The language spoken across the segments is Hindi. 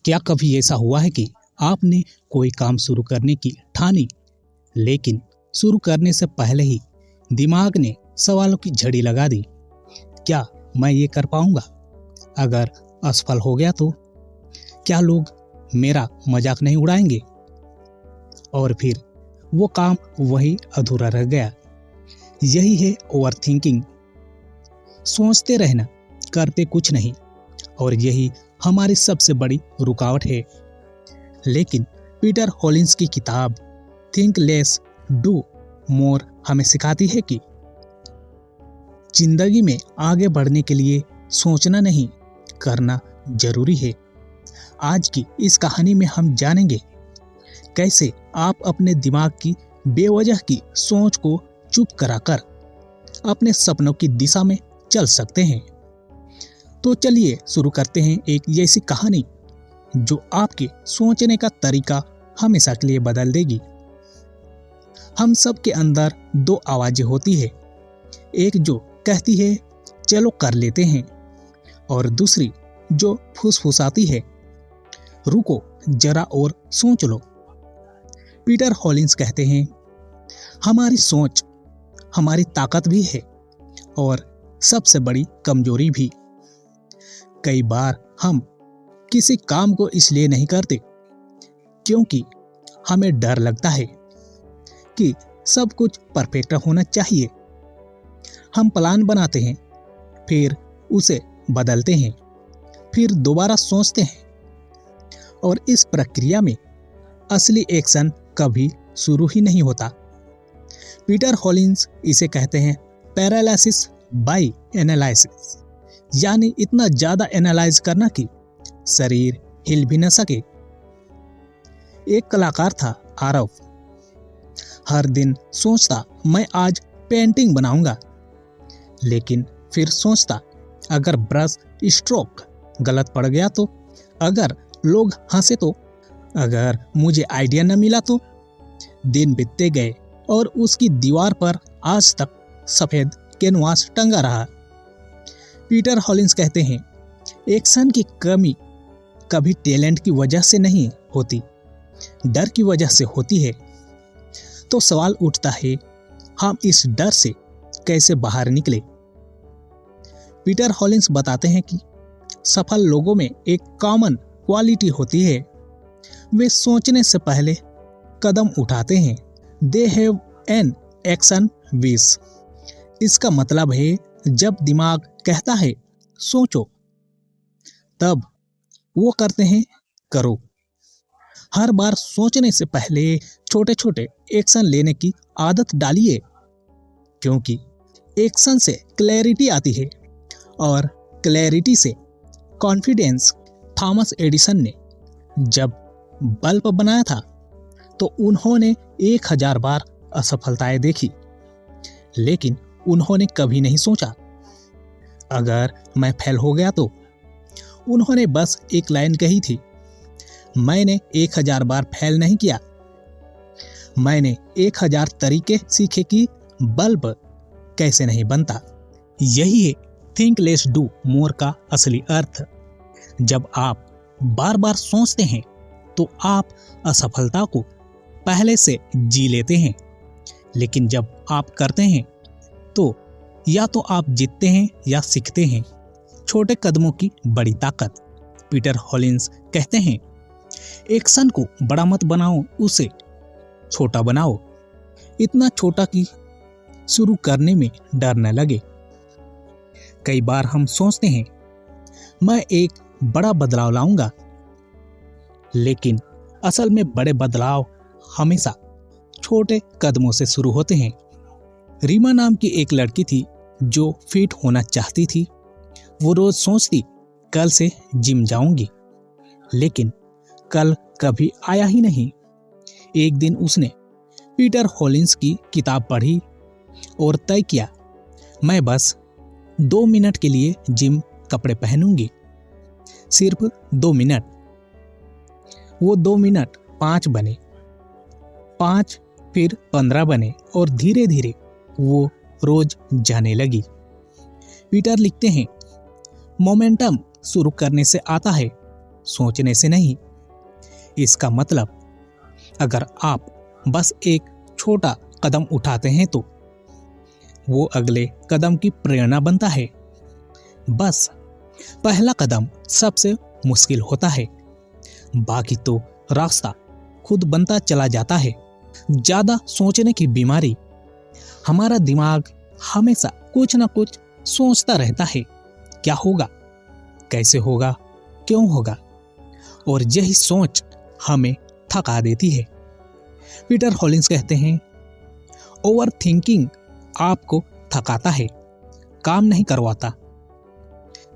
क्या कभी ऐसा हुआ है कि आपने कोई काम शुरू करने की ठानी, लेकिन शुरू करने से पहले ही दिमाग ने सवालों की झड़ी लगा दी? क्या मैं ये कर पाऊंगा? अगर असफल हो गया तो क्या लोग मेरा मजाक नहीं उड़ाएंगे? और फिर वो काम वही अधूरा रह गया। यही है ओवरथिंकिंग, सोचते रहना, करते कुछ नहीं, और यही हमारी सबसे बड़ी रुकावट है। लेकिन पीटर हॉलिंस की किताब थिंक लेस डू मोर हमें सिखाती है कि जिंदगी में आगे बढ़ने के लिए सोचना नहीं, करना जरूरी है। आज की इस कहानी में हम जानेंगे कैसे आप अपने दिमाग की बेवजह की सोच को चुप कराकर अपने सपनों की दिशा में चल सकते हैं। तो चलिए शुरू करते हैं एक ऐसी कहानी जो आपके सोचने का तरीका हमेशा के लिए बदल देगी। हम सब के अंदर दो आवाजें होती है, एक जो कहती है चलो कर लेते हैं, और दूसरी जो फुसफुसाती है रुको जरा और सोच लो। पीटर हॉलिंस कहते हैं हमारी सोच हमारी ताकत भी है और सबसे बड़ी कमजोरी भी। कई बार हम किसी काम को इसलिए नहीं करते क्योंकि हमें डर लगता है कि सब कुछ परफेक्ट होना चाहिए। हम प्लान बनाते हैं, फिर उसे बदलते हैं, फिर दोबारा सोचते हैं, और इस प्रक्रिया में असली एक्शन कभी शुरू ही नहीं होता। पीटर हॉलिंस इसे कहते हैं पैरालिसिस बाय एनालिसिस, यानी इतना ज्यादा एनालाइज करना कि शरीर हिल भी न सके। एक कलाकार था आरव, हर दिन सोचता मैं आज पेंटिंग बनाऊंगा, लेकिन फिर सोचता अगर ब्रश स्ट्रोक गलत पड़ गया तो, अगर लोग हंसे तो, अगर मुझे आइडिया न मिला तो। दिन बीतते गए और उसकी दीवार पर आज तक सफेद कैनवास टंगा रहा। पीटर हॉलिंस कहते हैं एक्शन की कमी कभी टैलेंट की वजह से नहीं होती, डर की वजह से होती है। तो सवाल उठता है हम इस डर से कैसे बाहर निकले? पीटर हॉलिंस बताते हैं कि सफल लोगों में एक कॉमन क्वालिटी होती है, वे सोचने से पहले कदम उठाते हैं। They have an action wish. इसका मतलब है जब दिमाग कहता है सोचो, तब वो करते हैं करो। हर बार सोचने से पहले छोटे छोटे एक्शन लेने की आदत डालिए, क्योंकि एक्शन से क्लैरिटी आती है और क्लैरिटी से कॉन्फिडेंस। थॉमस एडिसन ने जब बल्ब बनाया था तो उन्होंने 1000 बार असफलताएं देखी, लेकिन उन्होंने कभी नहीं सोचा अगर मैं फेल हो गया तो। उन्होंने बस एक लाइन कही थी, मैंने 1000 बार फेल नहीं किया, मैंने 1000 तरीके सीखे कि बल्ब कैसे नहीं बनता। यही है थिंक लेस डू मोर का असली अर्थ। जब आप बार बार सोचते हैं तो आप असफलता को पहले से जी लेते हैं, लेकिन जब आप करते हैं तो या तो आप जीतते हैं या सीखते हैं। छोटे कदमों की बड़ी ताकत। पीटर हॉलिंस कहते हैं एक्शन को बड़ा मत बनाओ, उसे छोटा बनाओ, इतना छोटा कि शुरू करने में डर न लगे। कई बार हम सोचते हैं मैं एक बड़ा बदलाव लाऊंगा, लेकिन असल में बड़े बदलाव हमेशा छोटे कदमों से शुरू होते हैं। रीमा नाम की एक लड़की थी जो फिट होना चाहती थी। वो रोज सोचती कल से जिम जाऊंगी, लेकिन कल कभी आया ही नहीं। एक दिन उसने पीटर हॉलिंस की किताब पढ़ी और तय किया मैं बस 2 मिनट के लिए जिम कपड़े पहनूंगी, सिर्फ 2 मिनट। वो 2 मिनट 5 बने, 5 फिर 15 बने, और धीरे धीरे वो रोज जाने लगी। पीटर लिखते हैं मोमेंटम शुरू करने से आता है, सोचने से नहीं। इसका मतलब अगर आप बस एक छोटा कदम उठाते हैं तो वो अगले कदम की प्रेरणा बनता है। बस पहला कदम सबसे मुश्किल होता है, बाकी तो रास्ता खुद बनता चला जाता है। ज्यादा सोचने की बीमारी। हमारा दिमाग हमेशा कुछ ना कुछ सोचता रहता है। क्या होगा, कैसे होगा, क्यों होगा, और यही सोच हमें थका देती है। पीटर हॉलिंस कहते हैं, ओवर थिंकिंग आपको थकाता है, काम नहीं करवाता।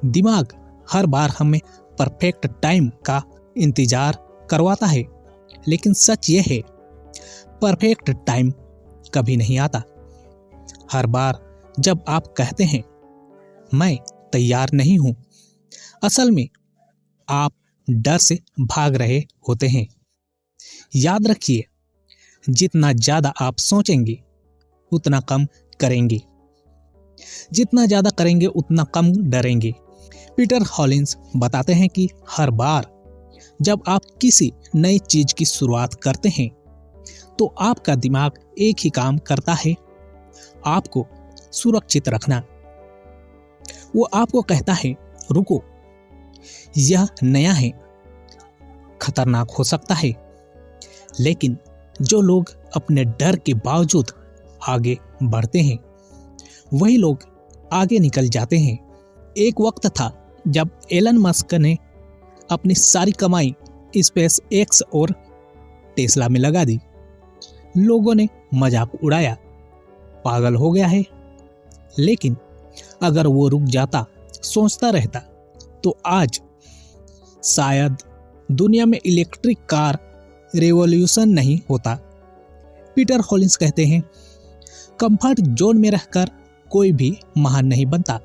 दिमाग हर बार हमें परफेक्ट टाइम का इंतजार करवाता है, लेकिन सच यह है, परफेक्ट टाइम कभी नहीं आता। हर बार जब आप कहते हैं मैं तैयार नहीं हूं, असल में आप डर से भाग रहे होते हैं। याद रखिए, जितना ज्यादा आप सोचेंगे उतना कम करेंगे, जितना ज्यादा करेंगे उतना कम डरेंगे। पीटर हॉलिंस बताते हैं कि हर बार जब आप किसी नई चीज की शुरुआत करते हैं तो आपका दिमाग एक ही काम करता है, आपको सुरक्षित रखना। वो आपको कहता है रुको, यह नया है, खतरनाक हो सकता है। लेकिन जो लोग अपने डर के बावजूद आगे बढ़ते हैं वही लोग आगे निकल जाते हैं। एक वक्त था जब एलन मस्क ने अपनी सारी कमाई स्पेस एक्स और टेस्ला में लगा दी। लोगों ने मजाक उड़ाया, पागल हो गया है। लेकिन अगर वो रुक जाता, सोचता रहता, तो आज शायद दुनिया में इलेक्ट्रिक कार रेवोल्यूशन नहीं होता। पीटर हॉलिंस कहते हैं, कंफर्ट जोन में रहकर कोई भी महान नहीं बनता।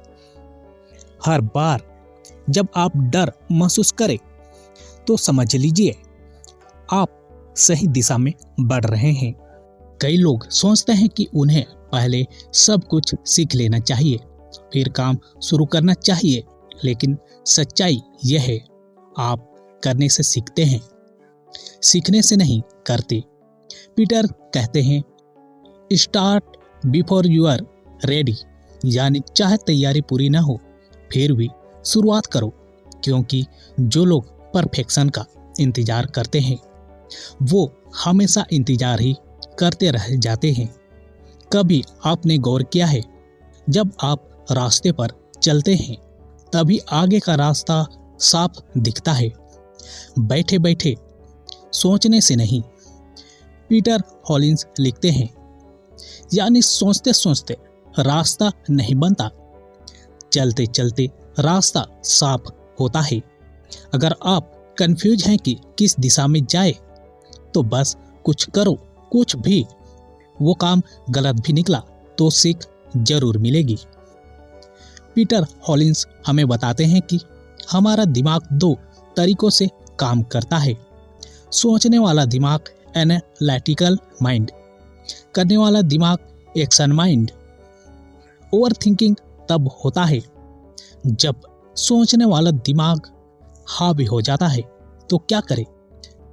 हर बार जब आप डर महसूस करें तो समझ लीजिए आप सही दिशा में बढ़ रहे हैं। कई लोग सोचते हैं कि उन्हें पहले सब कुछ सीख लेना चाहिए, फिर काम शुरू करना चाहिए, लेकिन सच्चाई यह है, आप करने से सीखते हैं, सीखने से नहीं करते। पीटर कहते हैं, start before you are ready, यानी चाहे तैयारी पूरी ना हो फिर भी शुरुआत करो, क्योंकि जो लोग परफेक्शन का इंतजार करते हैं वो हमेशा इंतजार ही करते रह जाते हैं। कभी आपने गौर किया है, जब आप रास्ते पर चलते हैं तभी आगे का रास्ता साफ दिखता है, बैठे बैठे सोचने से नहीं। पीटर हॉलिंस लिखते हैं, यानी सोचते सोचते रास्ता नहीं बनता, चलते चलते रास्ता साफ होता है। अगर आप कंफ्यूज हैं कि किस दिशा में जाए तो बस कुछ करो, कुछ भी। वो काम गलत भी निकला तो सीख जरूर मिलेगी। पीटर हॉलिंस हमें बताते हैं कि हमारा दिमाग दो तरीकों से काम करता है। सोचने वाला दिमाग एनालिटिकल माइंड, करने वाला दिमाग एक्शन माइंड। ओवर थिंकिंग तब होता है जब सोचने वाला दिमाग हावी हो जाता है। तो क्या करें?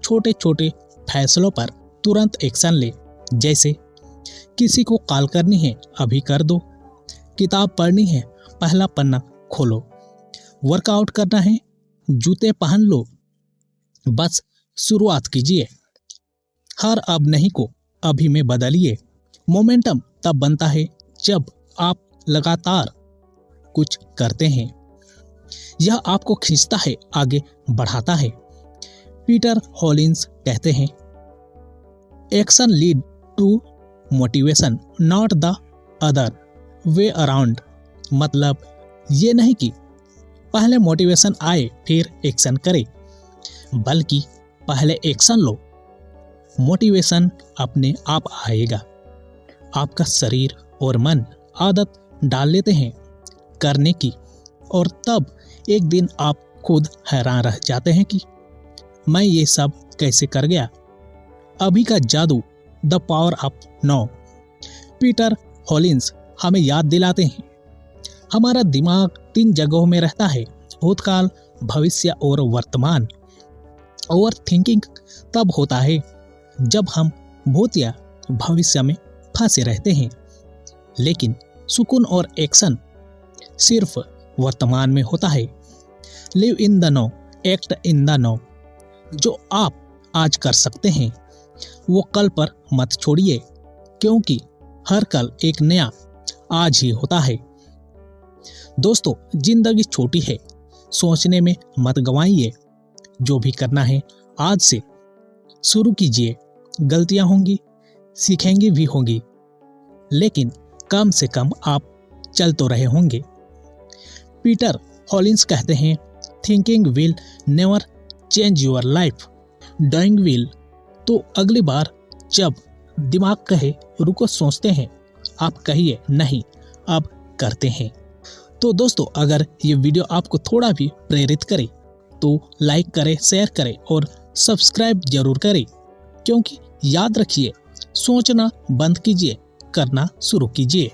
छोटे छोटे फैसलों पर तुरंत एक्शन ले, जैसे किसी को कॉल करनी है अभी कर दो, किताब पढ़नी है पहला पन्ना खोलो, वर्कआउट करना है जूते पहन लो, बस शुरुआत कीजिए। हर अब नहीं को अभी में बदलिए। मोमेंटम तब बनता है जब आप लगातार कुछ करते हैं, यह आपको खींचता है, आगे बढ़ाता है। पीटर हॉलिंस कहते हैं, action lead to motivation not the other way around. मतलब ये नहीं कि पहले मोटिवेशन आए फिर एक्शन करें, बल्कि पहले एक्शन लो, मोटिवेशन अपने आप आएगा। आपका शरीर और मन आदत डाल लेते हैं करने की, और तब एक दिन आप खुद हैरान रह जाते हैं कि मैं ये सब कैसे कर गया। अभी का जादू, the power of now. Peter Hollins हमें याद दिलाते हैं, हमारा दिमाग 3 जगहों में रहता है, भूतकाल, भविष्य और वर्तमान। ओवर थिंकिंग तब होता है जब हम भूत या भविष्य में फंसे रहते हैं, लेकिन सुकून और एक्शन सिर्फ वर्तमान में होता है। Live in the now, act in the now. जो आप आज कर सकते हैं वो कल पर मत छोड़िए, क्योंकि हर कल एक नया आज ही होता है। दोस्तों, जिंदगी छोटी है, सोचने में मत गंवाइए। जो भी करना है आज से शुरू कीजिए। गलतियां होंगी, सीखेंगे भी होंगी, लेकिन कम से कम आप चल तो रहे होंगे। पीटर हॉलिंस कहते हैं, thinking will never change your life, doing will. तो अगली बार जब दिमाग कहे रुको सोचते हैं, आप कहिए नहीं, अब करते हैं। तो दोस्तों, अगर ये वीडियो आपको थोड़ा भी प्रेरित करे तो लाइक करें, शेयर करें और सब्सक्राइब जरूर करें, क्योंकि याद रखिए, सोचना बंद कीजिए, करना शुरू कीजिए।